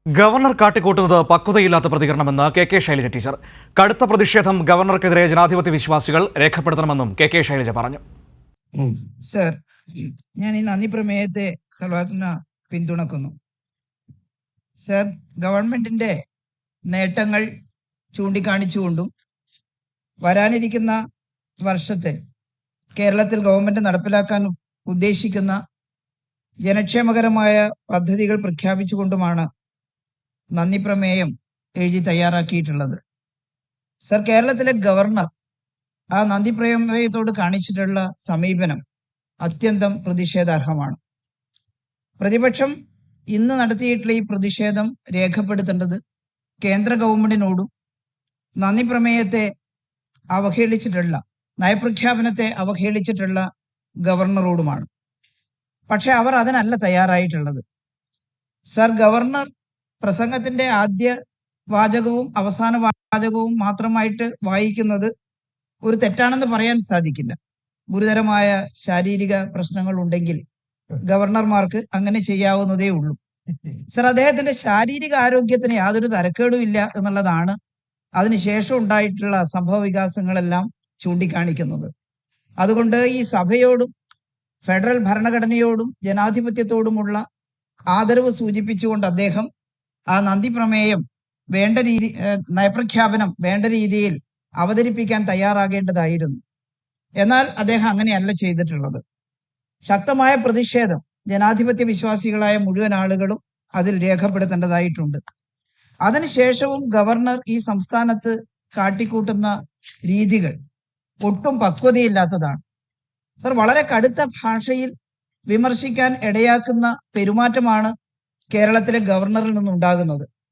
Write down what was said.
Governor കാട്ടിക്കൂട്ടുന്നത് പക്വതയില്ലാത്ത പ്രതികരണമെന്ന് കെ ശൈലജ ടീച്ചർ. കടുത്ത പ്രതിഷേധം ഗവർണർക്കെതിരെ ജനാധിപത്യ വിശ്വാസികൾ രേഖപ്പെടുത്തണമെന്നും കെ ശൈലജ പറഞ്ഞു. സർ, ഞാൻ ഈ നന്ദി പ്രമേയത്തെ സർവാത്മന പിന്തുണക്കുന്നു. സർ, ഗവൺമെന്റിന്റെ നേട്ടങ്ങൾ ചൂണ്ടിക്കാണിച്ചുകൊണ്ടും വരാനിരിക്കുന്ന വർഷത്തെ കേരളത്തിൽ ഗവൺമെന്റ് നടപ്പിലാക്കാൻ ഉദ്ദേശിക്കുന്ന ജനക്ഷേമകരമായ പദ്ധതികൾ പ്രഖ്യാപിച്ചുകൊണ്ടുമാണ് നന്ദി പ്രമേയം എഴുതി തയ്യാറാക്കിയിട്ടുള്ളത്. സർ, കേരളത്തിലെ ഗവർണർ ആ നന്ദി പ്രമേയത്തോട് കാണിച്ചിട്ടുള്ള സമീപനം അത്യന്തം പ്രതിഷേധാർഹമാണ്. പ്രതിപക്ഷം ഇന്ന് നടത്തിയിട്ടുള്ള ഈ പ്രതിഷേധം രേഖപ്പെടുത്തേണ്ടത് കേന്ദ്ര ഗവൺമെന്റിനോടും നന്ദി പ്രമേയത്തെ അവഹേളിച്ചിട്ടുള്ള നയപ്രഖ്യാപനത്തെ അവഹേളിച്ചിട്ടുള്ള ഗവർണറോടുമാണ്. പക്ഷെ അവർ അതിനല്ല തയ്യാറായിട്ടുള്ളത്. സർ, ഗവർണർ പ്രസംഗത്തിന്റെ ആദ്യ വാചകവും അവസാന വാചകവും മാത്രമായിട്ട് വായിക്കുന്നത് ഒരു തെറ്റാണെന്ന് പറയാൻ സാധിക്കില്ല. ഗുരുതരമായ ശാരീരിക പ്രശ്നങ്ങൾ ഉണ്ടെങ്കിൽ ഗവർണർമാർക്ക് അങ്ങനെ ചെയ്യാവുന്നതേ ഉള്ളൂ. സർ, അദ്ദേഹത്തിന്റെ ശാരീരിക ആരോഗ്യത്തിന് യാതൊരു തരക്കേടുമില്ല എന്നുള്ളതാണ് അതിനുശേഷം ഉണ്ടായിട്ടുള്ള സംഭവ വികാസങ്ങളെല്ലാം ചൂണ്ടിക്കാണിക്കുന്നത്. അതുകൊണ്ട് ഈ സഭയോടും ഫെഡറൽ ഭരണഘടനയോടും ജനാധിപത്യത്തോടുമുള്ള ആദരവ് സൂചിപ്പിച്ചുകൊണ്ട് അദ്ദേഹം ആ നന്ദി പ്രമേയം നയപ്രഖ്യാപനം വേണ്ട രീതിയിൽ അവതരിപ്പിക്കാൻ തയ്യാറാകേണ്ടതായിരുന്നു. എന്നാൽ അദ്ദേഹം അങ്ങനെയല്ല ചെയ്തിട്ടുള്ളത്. ശക്തമായ പ്രതിഷേധം ജനാധിപത്യ വിശ്വാസികളായ മുഴുവൻ ആളുകളും അതിൽ രേഖപ്പെടുത്തേണ്ടതായിട്ടുണ്ട്. അതിനുശേഷവും ഗവർണർ ഈ സംസ്ഥാനത്ത് കാട്ടിക്കൂട്ടുന്ന രീതികൾ ഒട്ടും പക്വതയില്ലാത്തതാണ്. സർ, വളരെ കടുത്ത ഭാഷയിൽ വിമർശിക്കാൻ ഇടയാക്കുന്ന പെരുമാറ്റമാണ് കേരളത്തിലെ ഗവർണറിൽ നിന്നുണ്ടാകുന്നത്.